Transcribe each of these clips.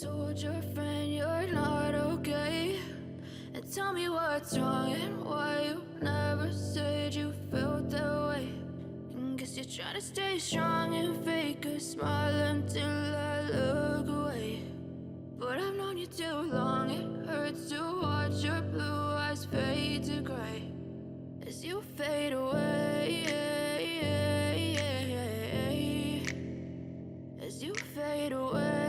told your friend you're not okay? And tell me what's wrong and why you never said you felt that way. And guess you're trying to stay strong and fake a smile until I look away. But I've known you too long, it hurts to watch your blue eyes fade to gray as you fade away, as you fade away.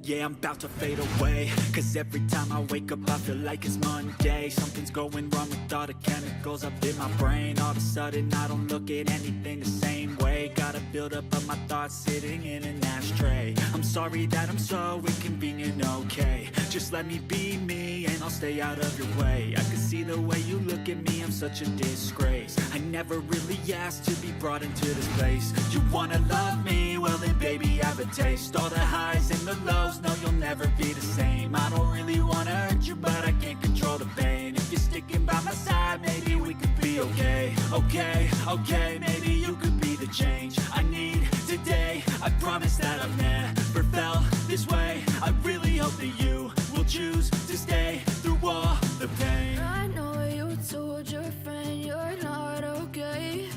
Yeah, I'm about to fade away, cause every time I wake up I feel like it's Monday. Something's going wrong with all the chemicals up in my brain. All of a sudden I don't look at anything the same way. Got a build up of my thoughts sitting in an ashtray. I'm sorry that I'm so inconvenient, okay? Just let me be me and I'll stay out of your way. I can see the way you look at me, I'm such a disgrace. I never really asked to be brought into this place. You wanna love me? Well then baby have a taste. All the highs and the lows, no you'll never be the same. I don't really wanna hurt you but I can't control the pain. If you're sticking by my side maybe we could be okay. Okay, maybe you could be the change I need today. I promise that I've never felt this way. I really hope that you will choose to stay through all the pain. I know you told your friend you're not okay.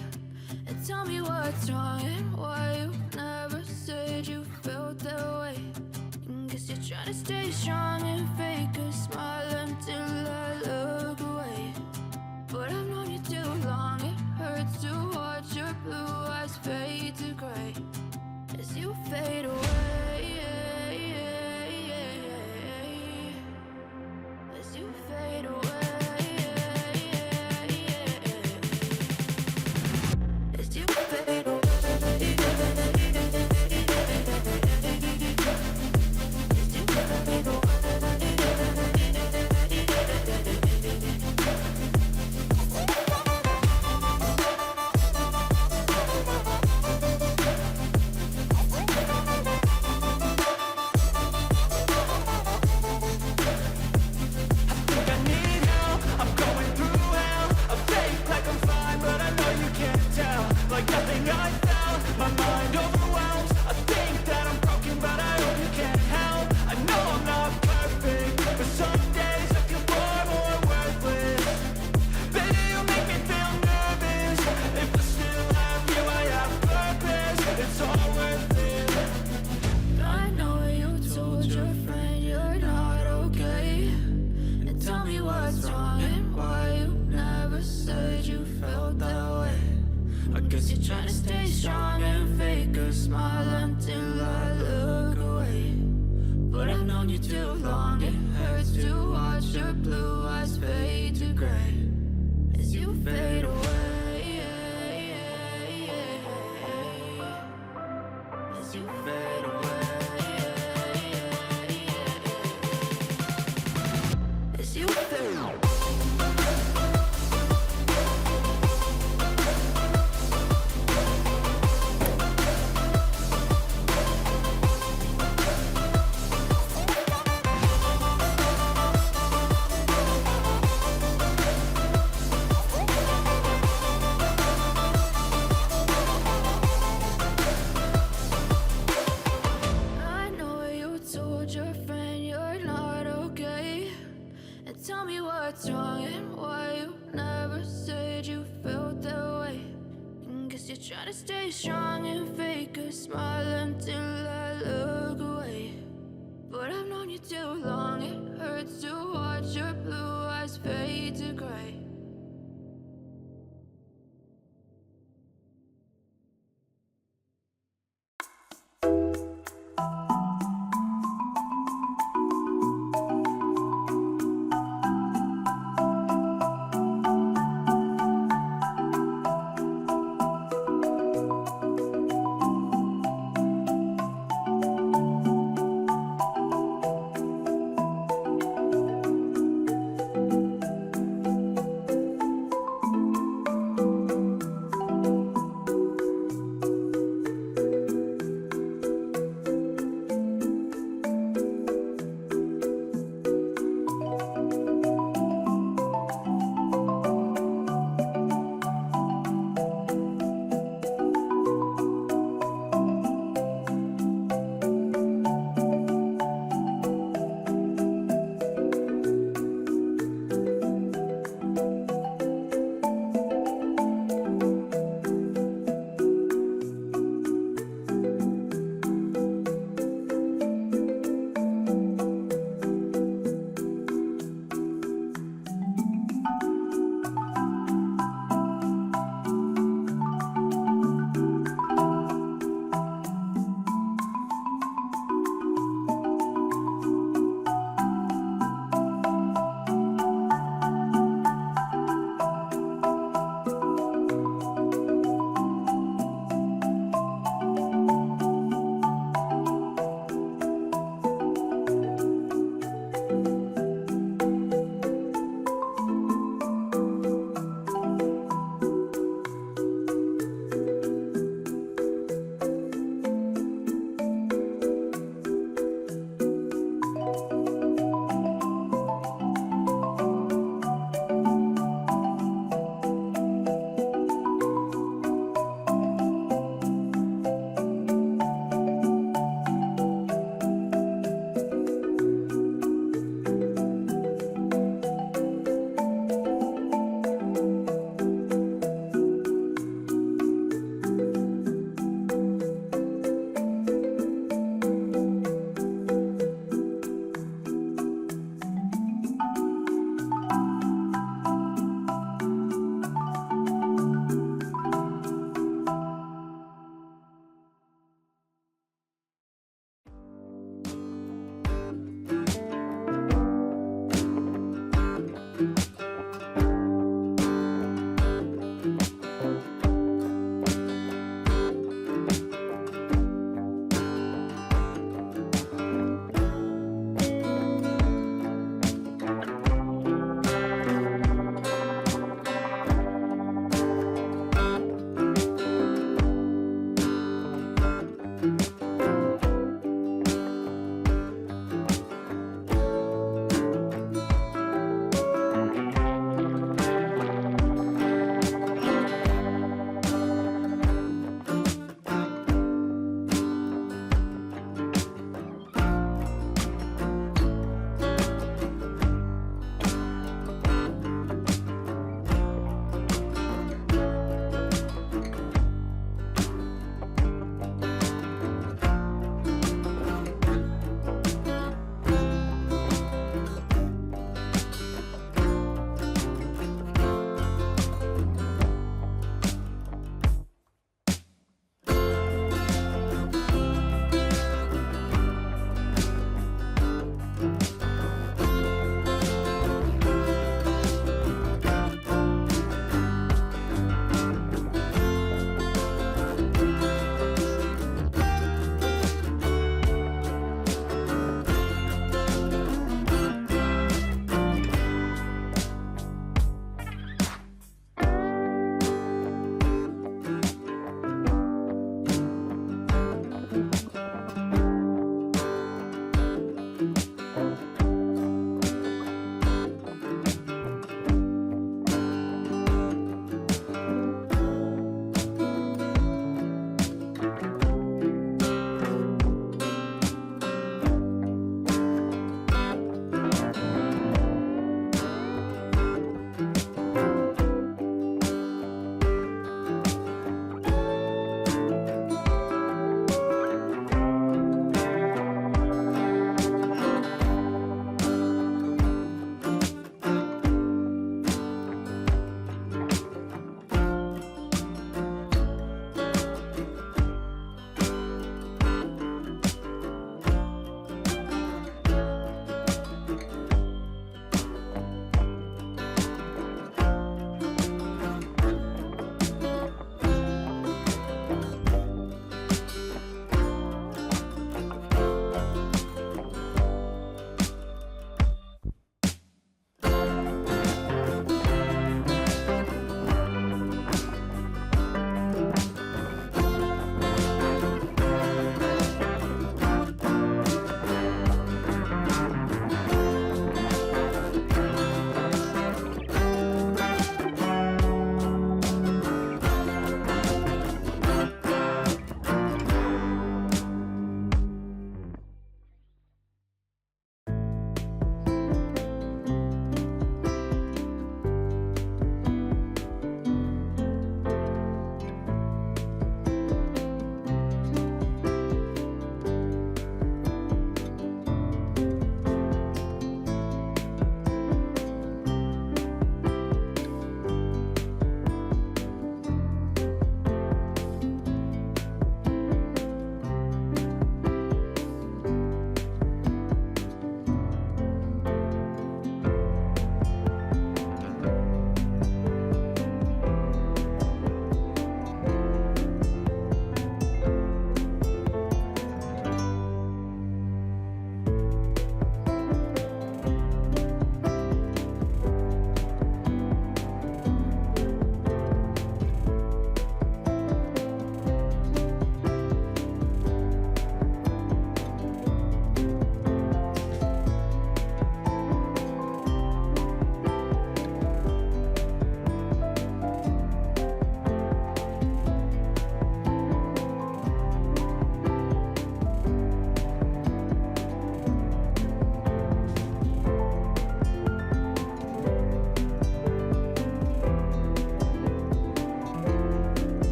And tell me what's wrong and why you never said you felt that way. And guess you're trying to stay strong and fake a smile until I look away. But I've known you too long, it hurts to watch your blue eyes fade to gray as you fade away, as you fade away, as you fade away. Try to stay strong and fake a smile until I look away. But I've known you too long, it hurts to